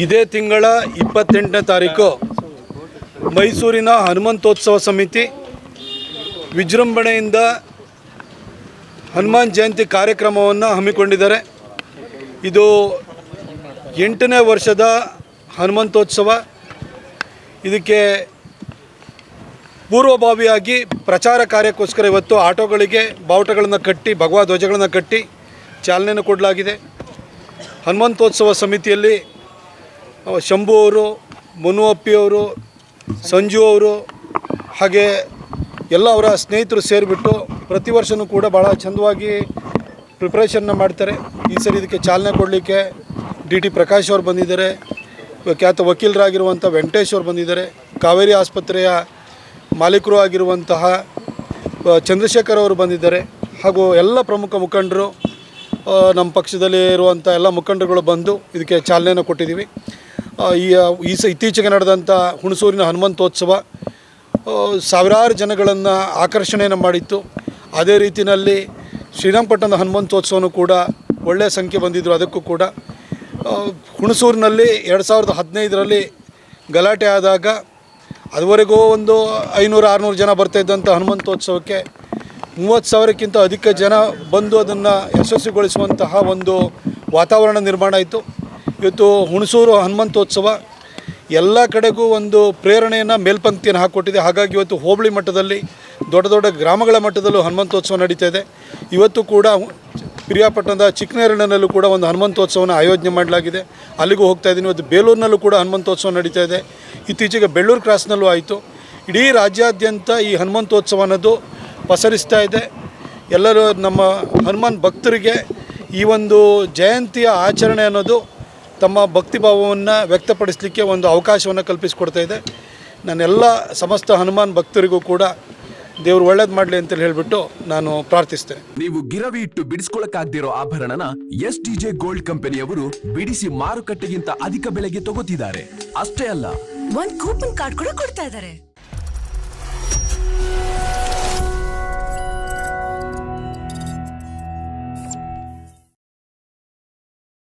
ಇದೇ ತಿಂಗಳ 28ನೇ ತಾರೀಕು ಮೈಸೂರಿನ ಹನುಮಂತೋತ್ಸವ ಸಮಿತಿ ವಿಜೃಂಭಣೆಯಿಂದ ಹನುಮಾನ್ ಜಯಂತಿ ಕಾರ್ಯಕ್ರಮವನ್ನು ಹಮ್ಮಿಕೊಂಡಿದ್ದಾರೆ. ಇದು 8ನೇ ವರ್ಷದ ಹನುಮಂತೋತ್ಸವ. ಇದಕ್ಕೆ ಪೂರ್ವಭಾವಿಯಾಗಿ ಪ್ರಚಾರ ಕಾರ್ಯಕ್ಕೋಸ್ಕರ ಇವತ್ತು ಆಟೋಗಳಿಗೆ ಬಾವುಟಗಳನ್ನು ಕಟ್ಟಿ ಭಗವಾ ಧ್ವಜಗಳನ್ನು ಕಟ್ಟಿ ಚಾಲನೆಯನ್ನು ಕೊಡಲಾಗಿದೆ. ಹನುಮಂತೋತ್ಸವ ಸಮಿತಿಯಲ್ಲಿ ಶಂಭು ಅವರು, ಮನು ಅಪ್ಪಿಯವರು, ಸಂಜು ಅವರು ಹಾಗೆ ಎಲ್ಲ ಅವರ ಸ್ನೇಹಿತರು ಸೇರಿಬಿಟ್ಟು ಪ್ರತಿ ವರ್ಷವೂ ಕೂಡ ಭಾಳ ಚಂದವಾಗಿ ಪ್ರಿಪ್ರೇಷನ್ನ ಮಾಡ್ತಾರೆ. ಈ ಸರಿ ಇದಕ್ಕೆ ಚಾಲನೆ ಕೊಡಲಿಕ್ಕೆ ಡಿ ಪ್ರಕಾಶ್ ಅವರು ಬಂದಿದ್ದಾರೆ, ಖ್ಯಾತ ವಕೀಲರಾಗಿರುವಂಥ ವೆಂಕಟೇಶ್ ಅವರು ಬಂದಿದ್ದಾರೆ, ಕಾವೇರಿ ಆಸ್ಪತ್ರೆಯ ಮಾಲೀಕರು ಆಗಿರುವಂತಹ ಚಂದ್ರಶೇಖರ್ ಅವರು ಬಂದಿದ್ದಾರೆ, ಹಾಗೂ ಎಲ್ಲ ಪ್ರಮುಖ ಮುಖಂಡರು ನಮ್ಮ ಪಕ್ಷದಲ್ಲಿ ಇರುವಂಥ ಎಲ್ಲ ಮುಖಂಡರುಗಳು ಬಂದು ಇದಕ್ಕೆ ಚಾಲನೆಯನ್ನು ಕೊಟ್ಟಿದ್ದೀವಿ. ಇತ್ತೀಚೆಗೆ ನಡೆದಂಥ ಹುಣಸೂರಿನ ಹನುಮಂತೋತ್ಸವ ಸಾವಿರಾರು ಜನಗಳನ್ನು ಆಕರ್ಷಣೆಯನ್ನು ಮಾಡಿತ್ತು. ಅದೇ ರೀತಿಯಲ್ಲಿ ಶ್ರೀರಂಗಪಟ್ಟಣದ ಹನುಮಂತೋತ್ಸವನೂ ಕೂಡ ಒಳ್ಳೆಯ ಸಂಖ್ಯೆ ಬಂದಿದ್ದರು. ಅದಕ್ಕೂ ಕೂಡ ಹುಣಸೂರಿನಲ್ಲಿ 2015ರಲ್ಲಿ ಗಲಾಟೆ ಆದಾಗ ಅದುವರೆಗೂ ಒಂದು 500-600 ಜನ ಬರ್ತಾಯಿದ್ದಂಥ ಹನುಮಂತೋತ್ಸವಕ್ಕೆ 30,000ಕ್ಕಿಂತ ಅಧಿಕ ಜನ ಬಂದು ಅದನ್ನು ಯಶಸ್ವಿಗೊಳಿಸುವಂತಹ ಒಂದು ವಾತಾವರಣ ನಿರ್ಮಾಣ ಆಯಿತು. ಇವತ್ತು ಹುಣಸೂರು ಹನುಮಂತೋತ್ಸವ ಎಲ್ಲ ಕಡೆಗೂ ಒಂದು ಪ್ರೇರಣೆಯನ್ನು ಮೇಲ್ಪಂಕ್ತಿಯನ್ನು ಹಾಕಿಕೊಟ್ಟಿದೆ. ಹಾಗಾಗಿ ಇವತ್ತು ಹೋಬಳಿ ಮಟ್ಟದಲ್ಲಿ ದೊಡ್ಡ ದೊಡ್ಡ ಗ್ರಾಮಗಳ ಮಟ್ಟದಲ್ಲೂ ಹನುಮಂತೋತ್ಸವ ನಡೀತಾ ಇದೆ. ಇವತ್ತು ಕೂಡ ಪಿರಿಯಾಪಟ್ಟಣದ ಚಿಕ್ಕನೇರಳಿನಲ್ಲೂ ಕೂಡ ಒಂದು ಹನುಮಂತೋತ್ಸವನ ಆಯೋಜನೆ ಮಾಡಲಾಗಿದೆ. ಅಲ್ಲಿಗೂ ಹೋಗ್ತಾ ಇದ್ದೀನಿ. ಇವತ್ತು ಬೇಲೂರಿನಲ್ಲೂ ಕೂಡ ಹನುಮಂತೋತ್ಸವ ನಡೀತಾ ಇದೆ. ಇತ್ತೀಚೆಗೆ ಬೆಳ್ಳೂರು ಕ್ರಾಸ್ನಲ್ಲೂ ಆಯಿತು. ಇಡೀ ರಾಜ್ಯಾದ್ಯಂತ ಈ ಹನುಮಂತೋತ್ಸವ ಅನ್ನೋದು ಪಸರಿಸ್ತಾ ಇದೆ. ಎಲ್ಲರೂ ನಮ್ಮ ಹನುಮಾನ್ ಭಕ್ತರಿಗೆ ಈ ಒಂದು ಜಯಂತಿಯ ಆಚರಣೆ ಅನ್ನೋದು ತಮ್ಮ ಭಕ್ತಿಭಾವವನ್ನು ವ್ಯಕ್ತಪಡಿಸಲಿಕ್ಕೆ ಒಂದು ಅವಕಾಶವನ್ನು ಕಲ್ಪಿಸಿಕೊಡ್ತಾ ಇದೆ. ನಾನೆಲ್ಲ ಸಮಸ್ತ ಹನುಮಾನ್ ಭಕ್ತರಿಗೂ ಕೂಡ ದೇವರು ಒಳ್ಳೇದು ಮಾಡಲಿ ಅಂತ ಹೇಳಿಬಿಟ್ಟು ನಾನು ಪ್ರಾರ್ಥಿಸ್ತೇನೆ. ನೀವು ಗಿರವಿ ಇಟ್ಟು ಬಿಡಿಸ್ಕೊಳ್ಳಕ್ಕಾಗ್ದಿರೋ ಆಭರಣನ STJ ಗೋಲ್ಡ್ ಕಂಪನಿಯವರು ಬಿಡಿಸಿ ಮಾರುಕಟ್ಟೆಗಿಂತ ಅಧಿಕ ಬೆಲೆಗೆ ತಗೋತಿದ್ದಾರೆ. ಅಷ್ಟೇ ಅಲ್ಲ, ಒಂದು ಕೂಪನ್ ಕಾರ್ಡ್ ಕೂಡ ಕೊಡ್ತಾ ಇದ್ದಾರೆ.